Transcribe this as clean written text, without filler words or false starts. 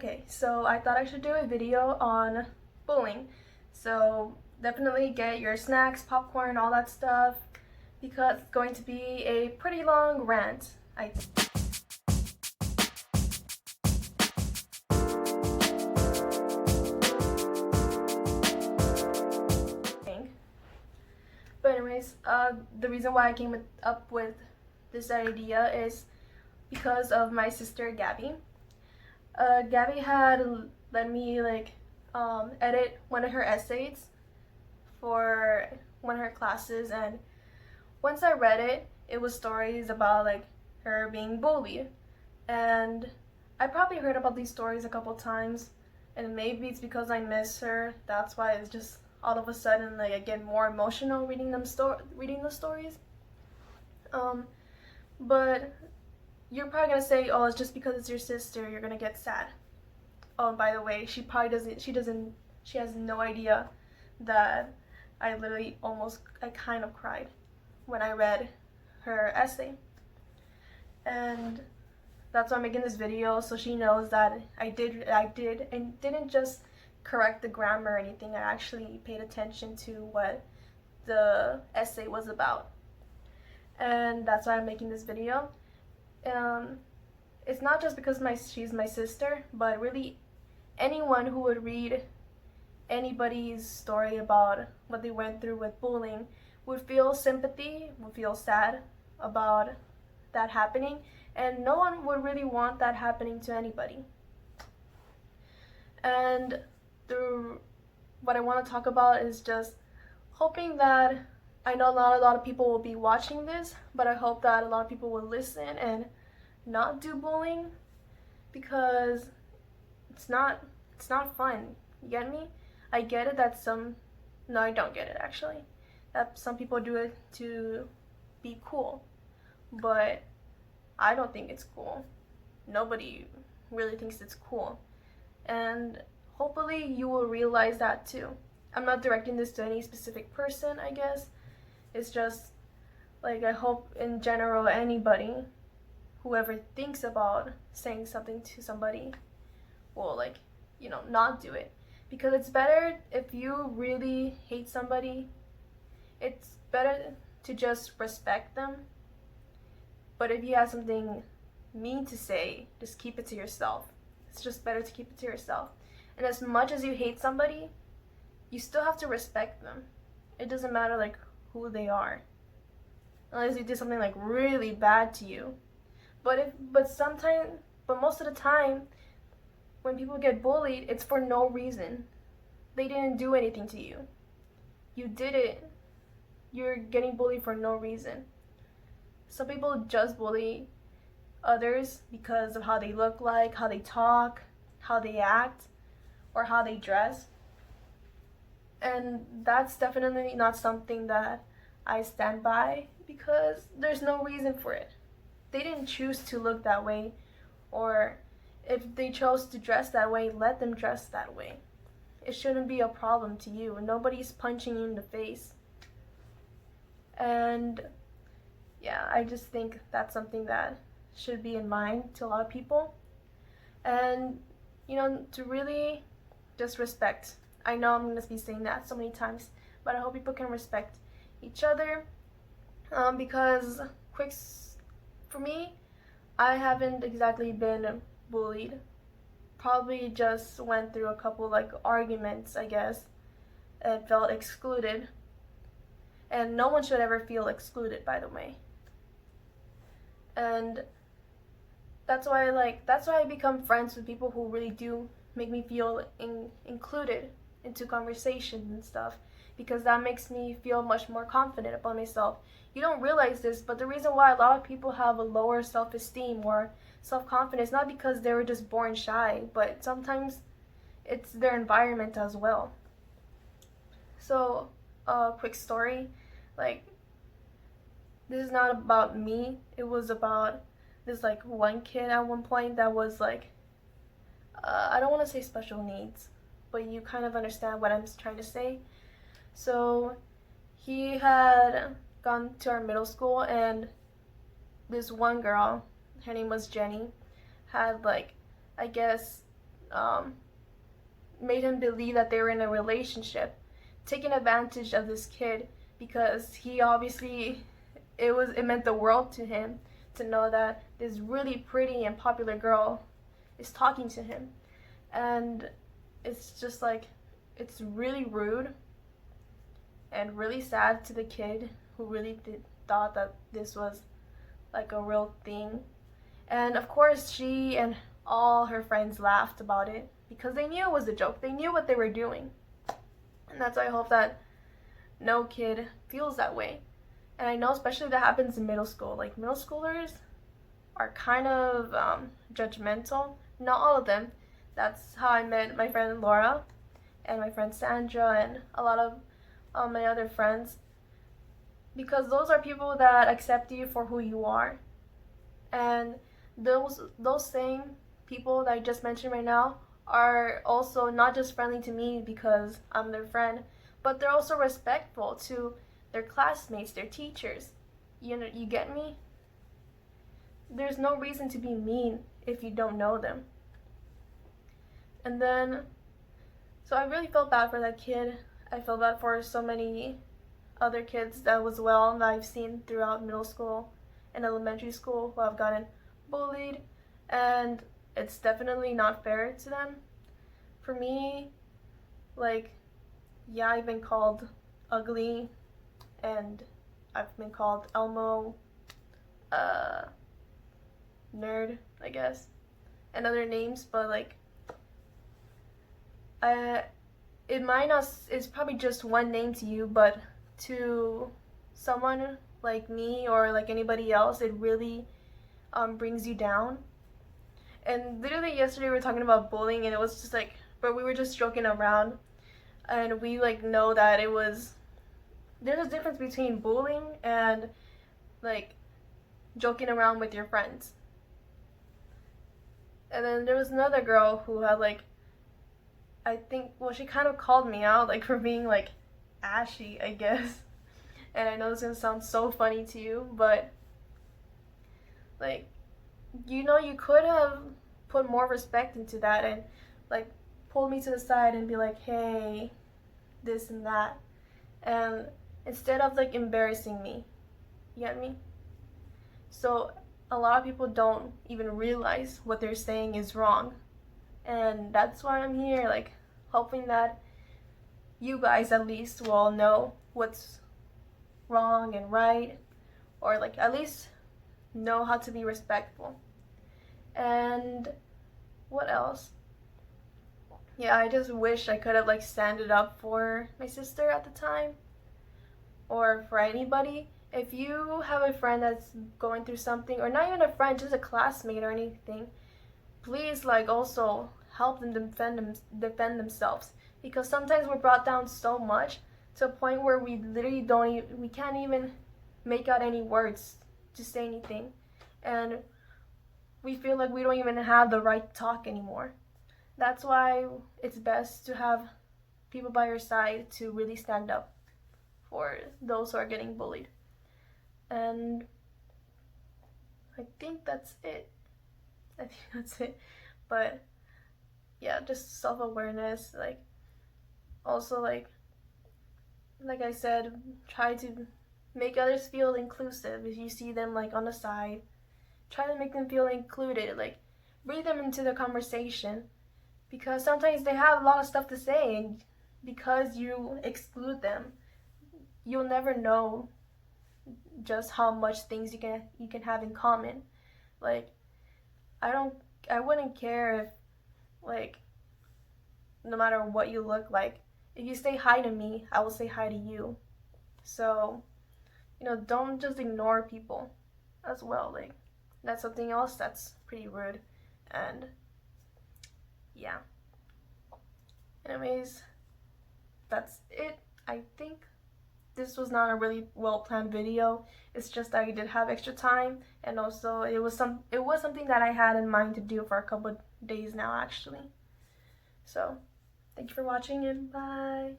Okay, so I thought I should do a video on bullying. So definitely get your snacks, popcorn, all that stuff, because it's going to be a pretty long rant, I think. But anyways, the reason why I came up with this idea is because of my sister Gabby. Gabby had let me edit one of her essays for one of her classes, and once I read it, it was stories about like her being bullied. And I probably heard about these stories a couple times, and maybe it's because I miss her. That's why it's just all of a sudden like I get more emotional reading reading the stories. But you're probably gonna say, "Oh, it's just because it's your sister. You're gonna get sad." Oh, and by the way, she probably doesn't. She has no idea that I kind of cried when I read her essay. And that's why I'm making this video, so she knows that I did and didn't just correct the grammar or anything. I actually paid attention to what the essay was about. And that's why I'm making this video. It's not just because she's my sister, but really anyone who would read anybody's story about what they went through with bullying would feel sympathy, would feel sad about that happening, and no one would really want that happening to anybody. And what I want to talk about is just hoping that I know not a lot of people will be watching this, but I hope that a lot of people will listen and not do bullying, because it's not fun. You get me? I get it that no, I don't get it actually. That some people do it to be cool, but I don't think it's cool. Nobody really thinks it's cool. And hopefully you will realize that too. I'm not directing this to any specific person, I guess. It's just like I hope in general anybody, whoever thinks about saying something to somebody, will not do it. Because it's better, if you really hate somebody, it's better to just respect them. But if you have something mean to say, just keep it to yourself. It's just better to keep it to yourself. And as much as you hate somebody, you still have to respect them. It doesn't matter like who they are, unless they did something like really bad to you. But most of the time, when people get bullied, it's for no reason. They didn't do anything to you. You did it. You're getting bullied for no reason. Some people just bully others because of how they look like, how they talk, how they act, or how they dress. And that's definitely not something that I stand by, because there's no reason for it. They didn't choose to look that way, or if they chose to dress that way, let them dress that way. It shouldn't be a problem to you. Nobody's punching you in the face. And yeah, I just think that's something that should be in mind to a lot of people. And to really just respect. I know I'm going to be saying that so many times, but I hope people can respect each other. Because for me, I haven't exactly been bullied. Probably just went through a couple arguments, I guess, and felt excluded. And no one should ever feel excluded, by the way. And that's why I become friends with people who really do make me feel included into conversations and stuff, because that makes me feel much more confident about myself. You don't realize this, but the reason why a lot of people have a lower self-esteem or self-confidence, not because they were just born shy, but sometimes it's their environment as well. So, quick story, this is not about me. It was about this one kid at one point that was I don't want to say special needs, but you kind of understand what I'm trying to say. So he had gone to our middle school, and this one girl, her name was Jenny, had I guess made him believe that they were in a relationship, taking advantage of this kid because he obviously, it meant the world to him to know that this really pretty and popular girl is talking to him. And it's just like, it's really rude and really sad to the kid who really thought that this was like a real thing. And of course she and all her friends laughed about it because they knew it was a joke. They knew what they were doing. And that's why I hope that no kid feels that way. And I know especially that happens in middle school. Like, middle schoolers are kind of judgmental. Not all of them. That's how I met my friend Laura and my friend Sandra and a lot of my other friends. Because those are people that accept you for who you are. And those same people that I just mentioned right now are also not just friendly to me because I'm their friend, but they're also respectful to their classmates, their teachers. You know, you get me? There's no reason to be mean if you don't know them. And then, so I really felt bad for that kid. I feel bad for so many other kids that I've seen throughout middle school and elementary school who have gotten bullied, and it's definitely not fair to them. For me, like, yeah, I've been called ugly, and I've been called Elmo, nerd, I guess, and other names, but like, it might not, it's probably just one name to you, but to someone like me or like anybody else, it really brings you down. And literally yesterday we were talking about bullying, and it was just like, but we were just joking around, and we like know that there's a difference between bullying and like joking around with your friends. And then there was another girl who had like, I think, well, she kind of called me out like for being like ashy, I guess. And I know it's gonna sound so funny to you, but like, you know, you could have put more respect into that and like pulled me to the side and be like, hey, this and that, and instead of like embarrassing me, you get me? So a lot of people don't even realize what they're saying is wrong, and that's why I'm here, like, hoping that you guys at least will know what's wrong and right, or like at least know how to be respectful. And what else? Yeah, I just wish I could have like standed up for my sister at the time, or for anybody. If you have a friend that's going through something, or not even a friend, just a classmate or anything, please like also help them defend themselves, because sometimes we're brought down so much to a point where we literally we can't even make out any words to say anything, and we feel like we don't even have the right to talk anymore. That's why it's best to have people by your side to really stand up for those who are getting bullied. And I think that's it. But yeah, just self-awareness, like, also like I said, try to make others feel inclusive. If you see them like on the side, try to make them feel included, like bring them into the conversation, because sometimes they have a lot of stuff to say, and because you exclude them, you'll never know just how much things you can have in common. Like, I wouldn't care if, like, no matter what you look like, if you say hi to me, I will say hi to you. So, you know, don't just ignore people as well. Like, that's something else that's pretty rude. And yeah, anyways, that's it. I think this was not a really well planned video. It's just that I did have extra time, and also it was something that I had in mind to do for a couple of days now, actually. So thank you for watching, and bye.